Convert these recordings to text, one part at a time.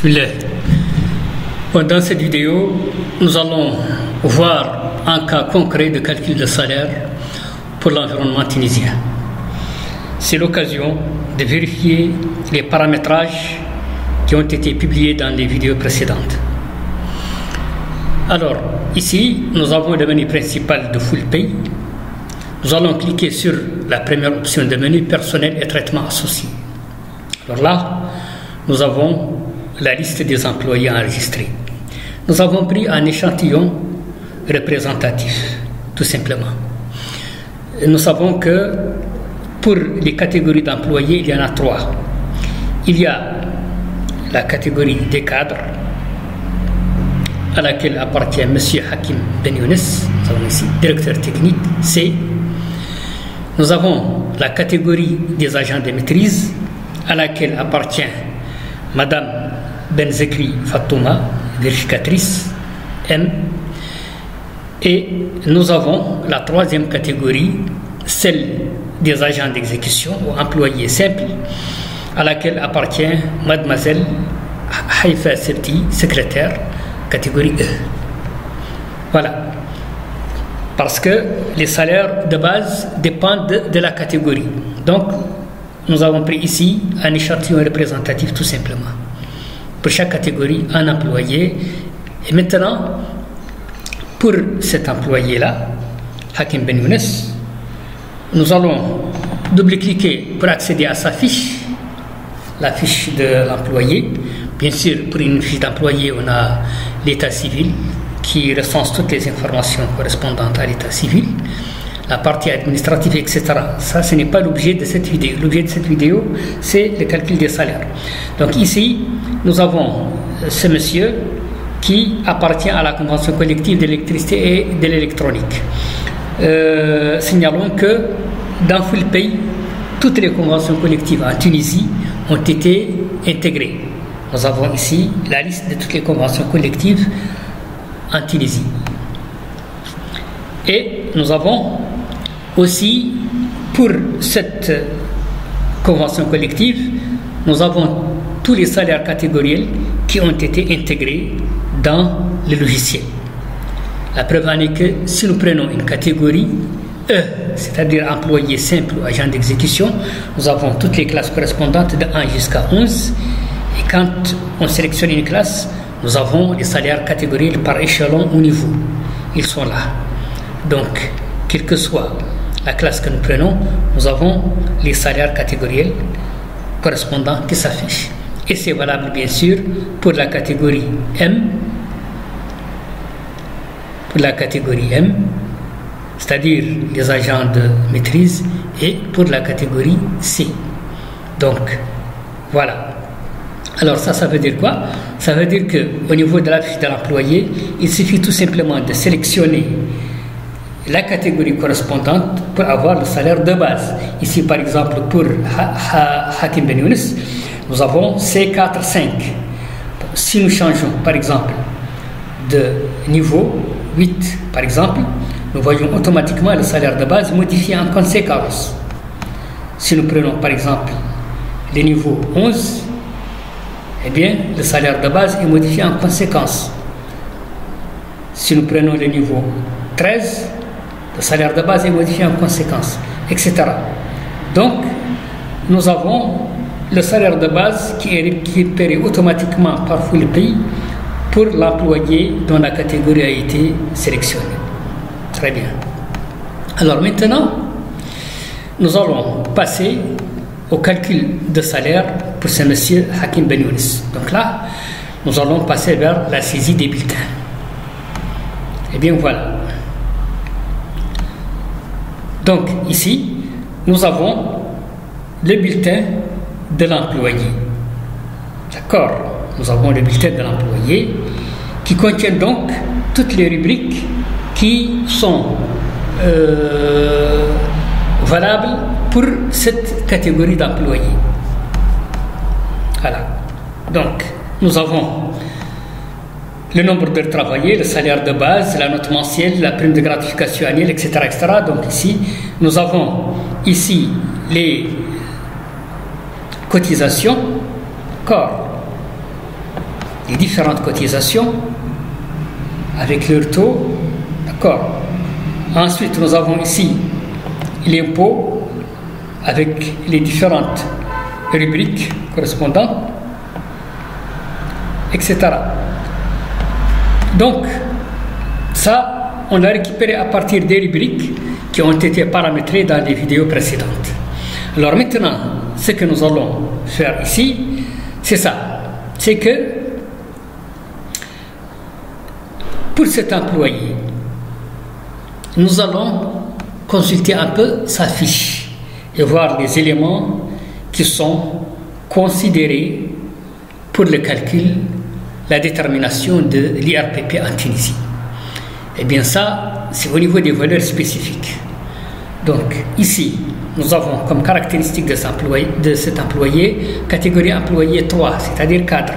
Bismillah. Dans cette vidéo, nous allons voir un cas concret de calcul de salaire pour l'environnement tunisien. C'est l'occasion de vérifier les paramétrages qui ont été publiés dans les vidéos précédentes. Alors, ici, nous avons le menu principal de Full Pay. Nous allons cliquer sur la première option de menu personnel et traitement associé. Alors là, nous avons la liste des employés enregistrés. Nous avons pris un échantillon représentatif, tout simplement. Nous savons que pour les catégories d'employés, il y en a trois. Il y a la catégorie des cadres, à laquelle appartient M. Hakim Ben Younes, nous avons ici directeur technique C. Nous avons la catégorie des agents de maîtrise, à laquelle appartient Madame Ben Zekri Fatouma, vérificatrice M. Et nous avons la troisième catégorie, celle des agents d'exécution ou employés simples, à laquelle appartient Mademoiselle Haïfa Septi, secrétaire, catégorie E. Voilà. Parce que les salaires de base dépendent de la catégorie. Donc, nous avons pris ici un échantillon représentatif tout simplement. Pour chaque catégorie, un employé. Et maintenant, pour cet employé-là, Hakim Ben Younes, nous allons double-cliquer pour accéder à sa fiche, la fiche de l'employé. Bien sûr, pour une fiche d'employé, on a l'état civil qui recense toutes les informations correspondantes à l'état civil, la partie administrative, etc. Ça, ce n'est pas l'objet de cette vidéo. L'objet de cette vidéo, c'est le calcul des salaires. Donc ici, nous avons ce monsieur qui appartient à la convention collective de l'électricité et de l'électronique. Signalons que dans Full Pay, toutes les conventions collectives en Tunisie ont été intégrées. Nous avons ici la liste de toutes les conventions collectives en Tunisie. Et nous avons aussi, pour cette convention collective, nous avons tous les salaires catégoriels qui ont été intégrés dans le logiciel. La preuve en est que si nous prenons une catégorie E, c'est-à-dire employé simple ou agent d'exécution, nous avons toutes les classes correspondantes de 1 jusqu'à 11. Et quand on sélectionne une classe, nous avons les salaires catégoriels par échelon ou niveau. Ils sont là. Donc, quelle que soit la classe que nous prenons, nous avons les salaires catégoriels correspondants qui s'affichent. Et c'est valable bien sûr pour la catégorie M, c'est-à-dire les agents de maîtrise, et pour la catégorie C. Donc, voilà. Alors ça veut dire quoi? Ça veut dire qu'au niveau de la fiche de l'employé, il suffit tout simplement de sélectionner la catégorie correspondante pour avoir le salaire de base. Ici, par exemple, pour Hakim Ben Younes, nous avons C4-5. Si nous changeons, par exemple, de niveau 8, par exemple, nous voyons automatiquement le salaire de base modifié en conséquence. Si nous prenons, par exemple, le niveau 11, eh bien, le salaire de base est modifié en conséquence. Si nous prenons le niveau 13, le salaire de base est modifié en conséquence, etc. Donc, nous avons le salaire de base qui est récupéré automatiquement par Full Pay pour l'employé dont la catégorie a été sélectionnée. Très bien. Alors maintenant, nous allons passer au calcul de salaire pour ce monsieur Hakim Ben Younes. Donc là, nous allons passer vers la saisie des bulletins. Eh bien voilà. Donc ici, nous avons le bulletin de l'employé. D'accord? Nous avons le bulletin de l'employé qui contient donc toutes les rubriques qui sont valables pour cette catégorie d'employés. Voilà. Donc, nous avons le nombre d'heures travaillées, le salaire de base, la note mensuelle, la prime de gratification annuelle, etc., etc. Donc ici, nous avons ici les cotisations, corps, les différentes cotisations avec leur taux, d'accord. Ensuite, nous avons ici l'impôt avec les différentes rubriques correspondantes, etc. Donc, ça, on l'a récupéré à partir des rubriques qui ont été paramétrées dans les vidéos précédentes. Alors maintenant, ce que nous allons faire ici, c'est ça. C'est que pour cet employé, nous allons consulter un peu sa fiche et voir les éléments qui sont considérés pour le calcul, la détermination de l'IRPP en Tunisie. Eh bien ça, c'est au niveau des valeurs spécifiques. Donc ici, nous avons comme caractéristique de cet employé, catégorie employé 3, c'est-à-dire cadre.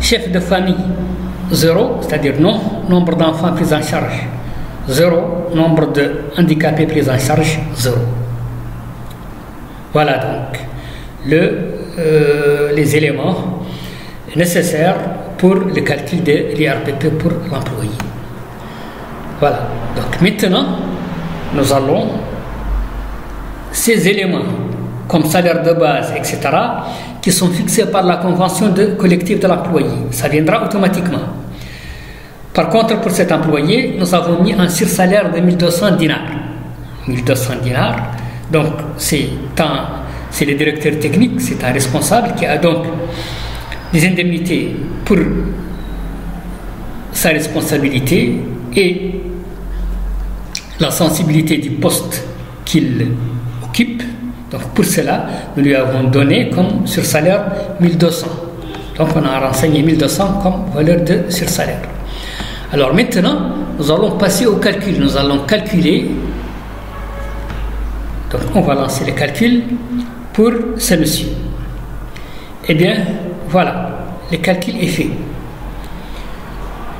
Chef de famille 0, c'est-à-dire non, nombre d'enfants pris en charge 0, nombre de handicapés pris en charge 0. Voilà donc les éléments nécessaires pour le calcul de l'IRPP pour l'employé. Voilà, donc maintenant, nous allons ces éléments comme salaire de base, etc., qui sont fixés par la convention collective de l'employé. Ça viendra automatiquement. Par contre, pour cet employé, nous avons mis un sursalaire de 1200 dinars. 1200 dinars, donc c'est le directeur technique, c'est un responsable qui a donc des indemnités pour sa responsabilité et la sensibilité du poste qu'il occupe. Donc pour cela, nous lui avons donné comme sursalaire 1200. Donc on a renseigné 1200 comme valeur de sursalaire. Alors maintenant, nous allons passer au calcul. Nous allons calculer. Donc on va lancer le calcul pour ce monsieur. Eh bien, voilà, le calcul est fait.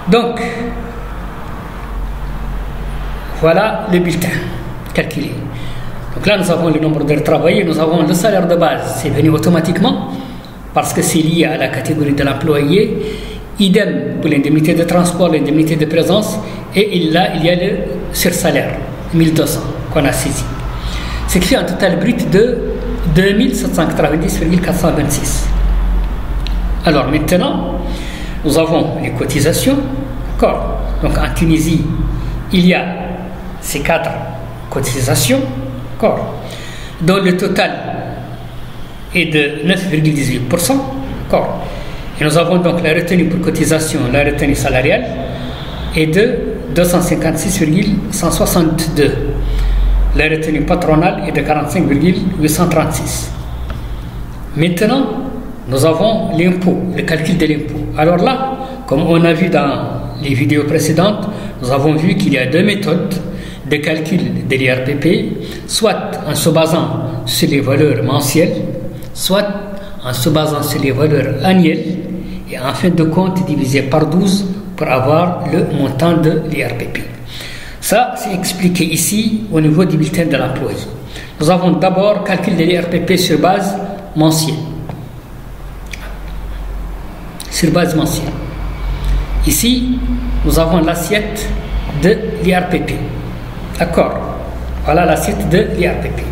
Donc, voilà le bulletin calculé. Donc là, nous avons le nombre d'heures travaillées, nous avons le salaire de base, c'est venu automatiquement parce que c'est lié à la catégorie de l'employé. Idem pour l'indemnité de transport, l'indemnité de présence, et il y a le sursalaire, 1200, qu'on a saisi. Ce qui fait un total brut de 2790,426. Alors maintenant, nous avons les cotisations, d'accord. Donc en Tunisie, il y a ces 4 cotisations, d'accord, dont le total est de 9,18%, d'accord. Et nous avons donc la retenue pour cotisation, la retenue salariale est de 256,162. La retenue patronale est de 45,836. Maintenant, nous avons l'impôt, le calcul de l'impôt. Alors là, comme on a vu dans les vidéos précédentes, nous avons vu qu'il y a 2 méthodes de calcul de l'IRPP, soit en se basant sur les valeurs mensuelles, soit en se basant sur les valeurs annuelles, et en fin de compte divisé par 12 pour avoir le montant de l'IRPP. Ça, c'est expliqué ici au niveau du bulletin de l'employé. Nous avons d'abord calcul de l'IRPP sur base mensuelle. Sur base mensuelle. Ici, nous avons l'assiette de l'IRPP. D'accord. Voilà l'assiette de l'IRPP.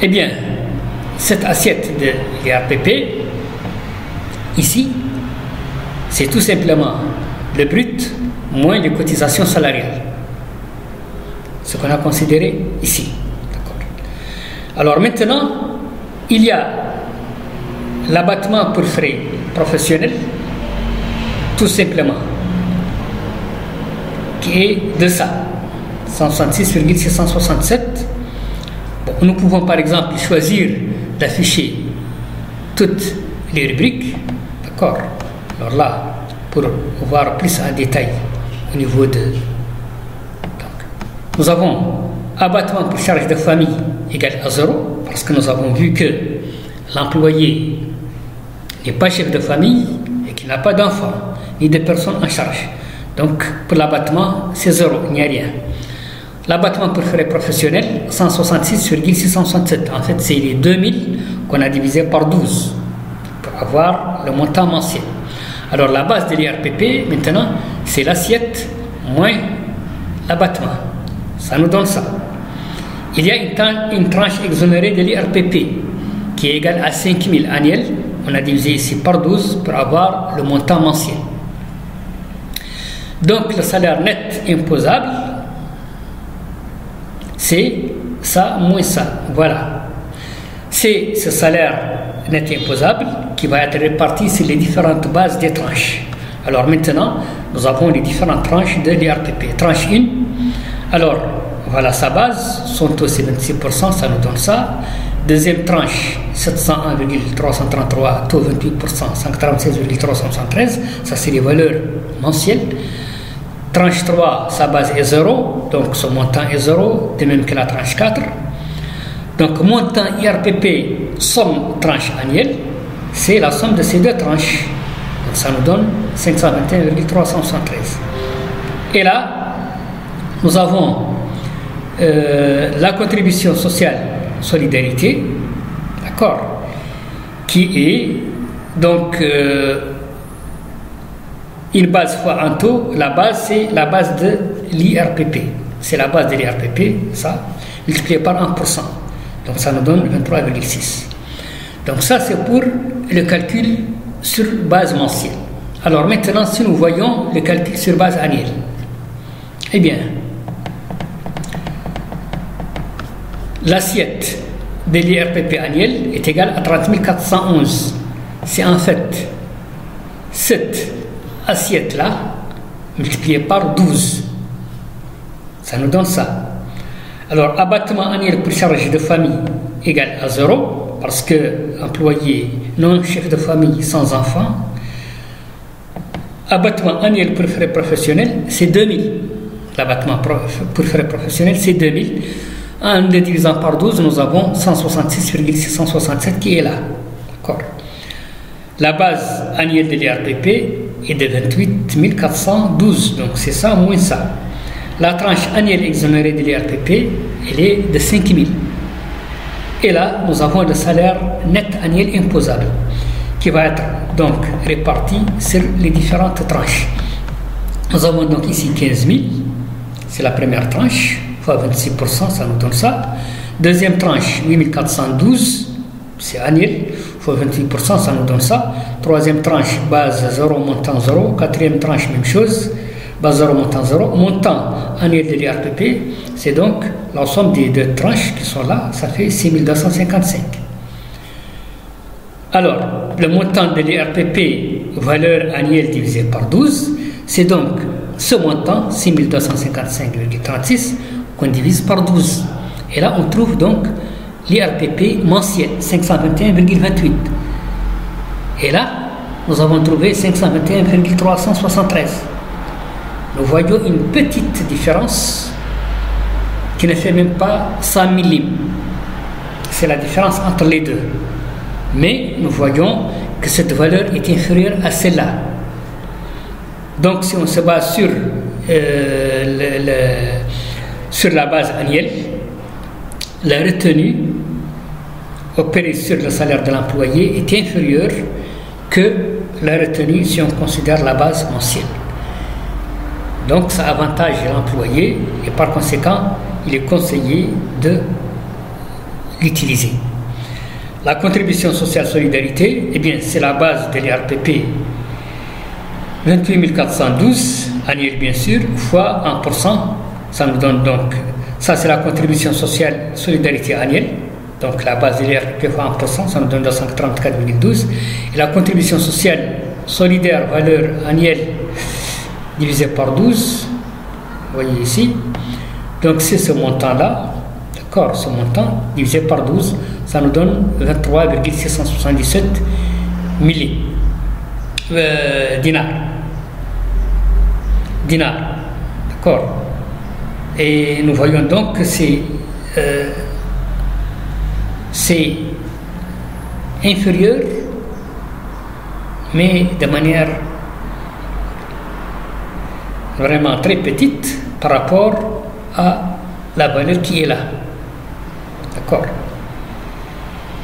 Eh bien, cette assiette de l'IRPP, ici, c'est tout simplement le brut moins les cotisations salariales. Ce qu'on a considéré ici. D'accord. Alors maintenant, il y a l'abattement pour frais professionnels, tout simplement, qui est de ça, 166,667. Bon, nous pouvons par exemple choisir d'afficher toutes les rubriques, d'accord. Alors là, pour voir plus en détail au niveau de... Donc, nous avons abattement pour charge de famille égal à 0, parce que nous avons vu que l'employé n'est pas chef de famille et qu'il n'a pas d'enfants ni de personnes en charge. Donc, pour l'abattement, c'est 0, il n'y a rien. L'abattement pour frais professionnels, 166,667. En fait, c'est les 2000 qu'on a divisé par 12 pour avoir le montant mensuel. Alors la base de l'IRPP, maintenant, c'est l'assiette moins l'abattement. Ça nous donne ça. Il y a une tranche exonérée de l'IRPP qui est égale à 5 000 annuels. On a divisé ici par 12 pour avoir le montant mensuel. Donc le salaire net imposable, c'est ça moins ça. Voilà. C'est ce salaire net imposable qui va être réparti sur les différentes bases des tranches. Alors maintenant, nous avons les différentes tranches de l'IRPP. Tranche 1, alors voilà sa base, son taux c'est 26%, ça nous donne ça. Deuxième tranche, 701,333, taux 28%, 146,373, ça c'est les valeurs mensuelles. Tranche 3, sa base est 0, donc son montant est 0, de même que la tranche 4. Donc montant IRPP, somme tranche annuelle, c'est la somme de ces deux tranches. Donc ça nous donne 521,373. Et là, nous avons la contribution sociale solidarité, d'accord, qui est donc une base fois un taux. La base, c'est la base de l'IRPP. C'est la base de l'IRPP, ça, multiplié par 1%. Donc ça nous donne 23,6. Donc ça, c'est pour le calcul sur base mensuelle. Alors maintenant, si nous voyons le calcul sur base annuelle, eh bien, l'assiette de l'IRPP annuel est égale à 30 411. C'est en fait cette assiette-là multipliée par 12. Ça nous donne ça. Alors, abattement annuel pour charge de famille égale à 0, parce que employé non chef de famille sans enfant. Abattement annuel pour frais professionnels, c'est 2000. L'abattement pour frais professionnels, c'est 2000. En le divisant par 12, nous avons 166,667 qui est là. D'accord. La base annuelle de l'IRPP est de 28 412, donc c'est ça moins ça. La tranche annuelle exonérée de l'IRPP, elle est de 5 000. Et là, nous avons le salaire net annuel imposable, qui va être donc réparti sur les différentes tranches. Nous avons donc ici 15 000, c'est la première tranche, fois 26%, ça nous donne ça. Deuxième tranche, 8 412, c'est annuel, fois 28%, ça nous donne ça. Troisième tranche, base 0, montant 0. Quatrième tranche, même chose, base 0, montant 0. Montant annuel de l'IRPP, c'est donc l'ensemble des deux tranches qui sont là, ça fait 6 255. Alors, le montant de l'IRPP, valeur annuelle divisée par 12, c'est donc ce montant, 6 255,36, qu'on divise par 12. Et là, on trouve donc l'IRPP mensuel, 521,28. Et là, nous avons trouvé 521,373. Nous voyons une petite différence qui ne fait même pas 100 millim. C'est la différence entre les deux. Mais nous voyons que cette valeur est inférieure à celle-là. Donc si on se base sur la base annuelle, la retenue opérée sur le salaire de l'employé est inférieure que la retenue si on considère la base mensuelle. Donc ça avantage l'employé et par conséquent, il est conseillé de l'utiliser. La contribution sociale solidarité, eh bien, c'est la base de l'IRPP 28 412, annuel bien sûr, fois 1%. Ça nous donne donc, ça c'est la contribution sociale solidarité annuelle. Donc la base de l'IRPP fois 1%, ça nous donne 234,12. Et la contribution sociale solidaire valeur annuelle divisé par 12, vous voyez ici. Donc c'est ce montant-là, d'accord, ce montant divisé par 12, ça nous donne 23,677 dinars. D'accord. Et nous voyons donc que c'est inférieur, mais de manière vraiment très petite par rapport à la valeur qui est là. D'accord.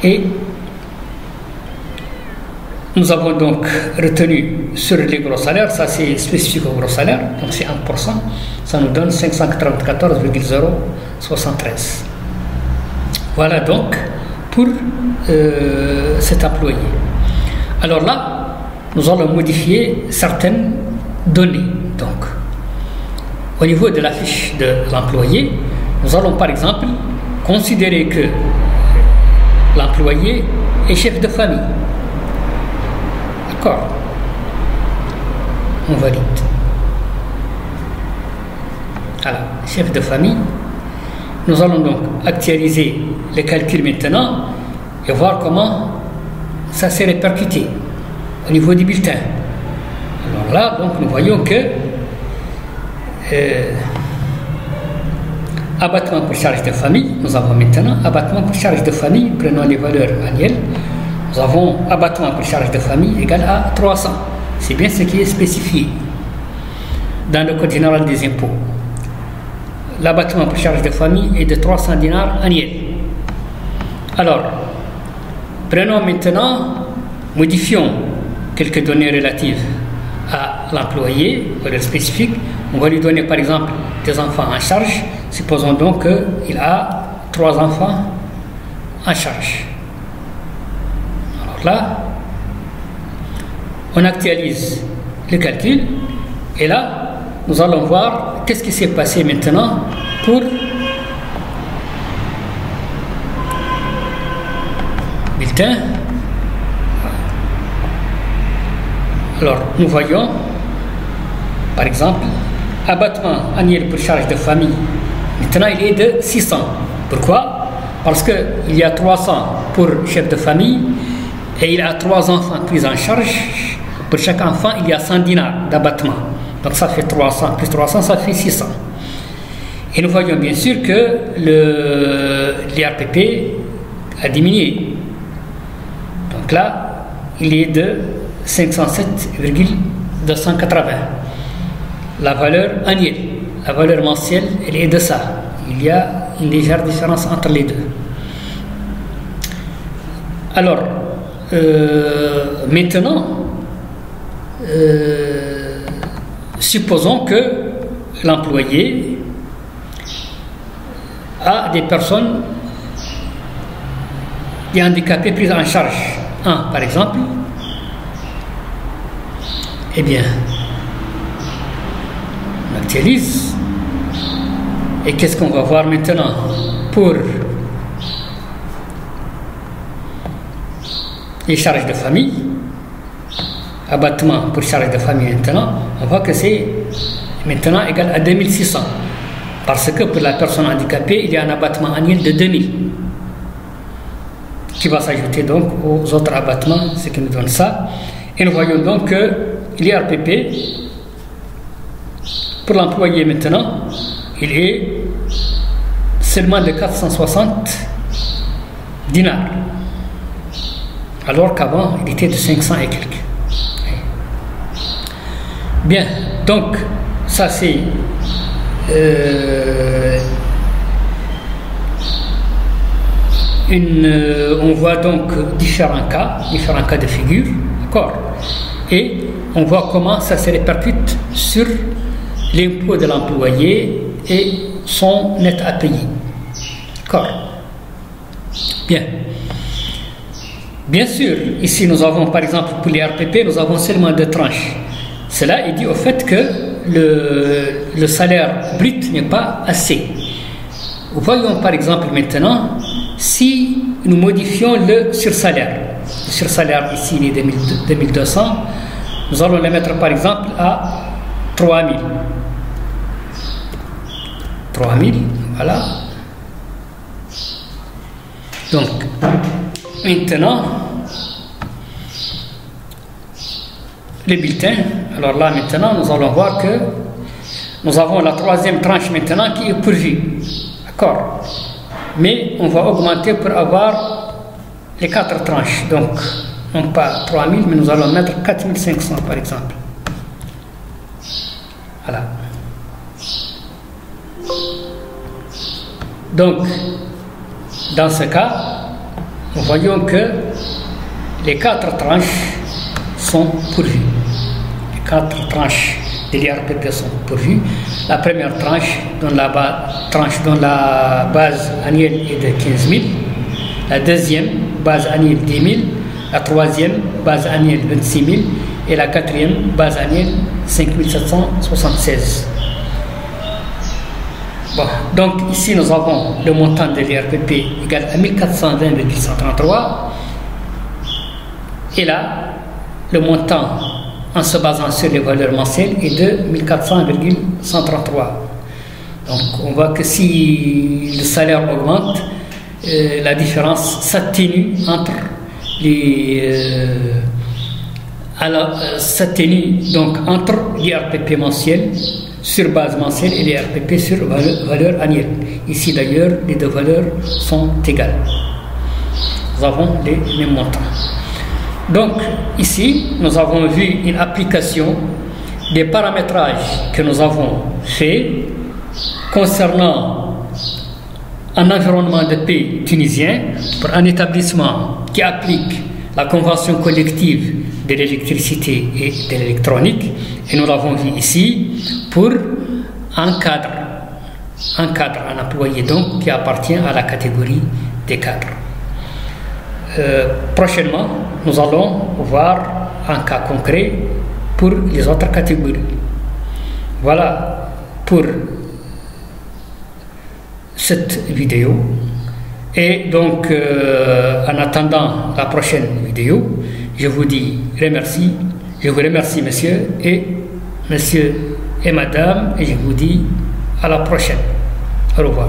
Et nous avons donc retenu sur les gros salaires, ça c'est spécifique aux gros salaires, donc c'est 1%, ça nous donne 594,073. Voilà donc pour cet employé. Alors là, nous allons modifier certaines données. Donc, au niveau de la fiche de l'employé, nous allons par exemple considérer que l'employé est chef de famille. D'accord? On valide. Alors, chef de famille. Nous allons donc actualiser les calculs maintenant et voir comment ça s'est répercuté au niveau du bulletin. Alors là, donc, nous voyons que abattement pour charge de famille, nous avons maintenant abattement pour charge de famille, prenons les valeurs annuelles, nous avons abattement pour charge de famille égal à 300. C'est bien ce qui est spécifié dans le Code général des impôts. L'abattement pour charge de famille est de 300 dinars annuels. Alors, prenons maintenant, modifions quelques données relatives à l'employé, valeur spécifique. On va lui donner par exemple des enfants en charge. Supposons donc qu'il a 3 enfants en charge. Alors là, on actualise le calcul et là, nous allons voir qu'est-ce qui s'est passé maintenant pour bulletin. Alors, nous voyons, par exemple, abattement annuel pour charge de famille. Maintenant, il est de 600. Pourquoi? Parce qu'il y a 300 pour chef de famille et il a 3 enfants pris en charge. Pour chaque enfant, il y a 100 dinars d'abattement. Donc ça fait 300 plus 300, ça fait 600. Et nous voyons bien sûr que l'IRPP a diminué. Donc là, il est de 507,280. La valeur annuelle. La valeur mensuelle, elle est de ça. Il y a une légère différence entre les deux. Alors, maintenant, supposons que l'employé a des personnes, des handicapés prises en charge. Un, par exemple, eh bien, on actualise. Et qu'est-ce qu'on va voir maintenant pour les charges de famille? Abattement pour charge de famille maintenant, on voit que c'est maintenant égal à 2600. Parce que pour la personne handicapée, il y a un abattement annuel de 2000 qui va s'ajouter donc aux autres abattements, ce qui nous donne ça. Et nous voyons donc que l'IRPP, pour l'employé maintenant, il est seulement de 460 dinars. Alors qu'avant, il était de 500 et quelques. Bien, donc, ça c'est on voit donc différents cas de figure, d'accord? Et on voit comment ça se répercute sur l'impôt de l'employé et son net à payer. D'accord? Bien. Bien sûr, ici nous avons par exemple pour les RPP, nous avons seulement 2 tranches. Cela est dû au fait que le salaire brut n'est pas assez. Voyons par exemple maintenant si nous modifions le sursalaire. Le sursalaire ici il est de 2200. Nous allons le mettre par exemple à 3000. 3000, voilà. Donc, maintenant, les bulletins. Alors là, maintenant, nous allons voir que nous avons la 3e tranche maintenant qui est pourvue. D'accord? Mais on va augmenter pour avoir les 4 tranches. Donc, non pas 3000, mais nous allons mettre 4500 par exemple. Voilà. Donc, dans ce cas, nous voyons que les 4 tranches sont pourvus. Les 4 tranches de l'IRPP sont pourvues. La première tranche, dont la base annuelle est de 15 000. La deuxième, base annuelle 10 000. La troisième, base annuelle 26 000. Et la quatrième, base annuelle 5 776. Bon, donc ici nous avons le montant de l'IRPP égal à 1420,133. Et là, le montant en se basant sur les valeurs mensuelles est de 1400,133. Donc on voit que si le salaire augmente, la différence s'atténue entre l'IRPP mensuel sur base mensuelle et l'IRPP sur valeur annuelle. Ici d'ailleurs, les deux valeurs sont égales. Nous avons les mêmes montants. Donc ici, nous avons vu une application des paramétrages que nous avons fait concernant un environnement de paix tunisien pour un établissement qui applique la convention collective de l'électricité et de l'électronique, et nous l'avons vu ici pour un cadre, un employé donc qui appartient à la catégorie des cadres. Prochainement, nous allons voir un cas concret pour les autres catégories. Voilà pour cette vidéo. Et donc, en attendant la prochaine vidéo, je vous remercie, messieurs et madame, et je vous dis à la prochaine. Au revoir.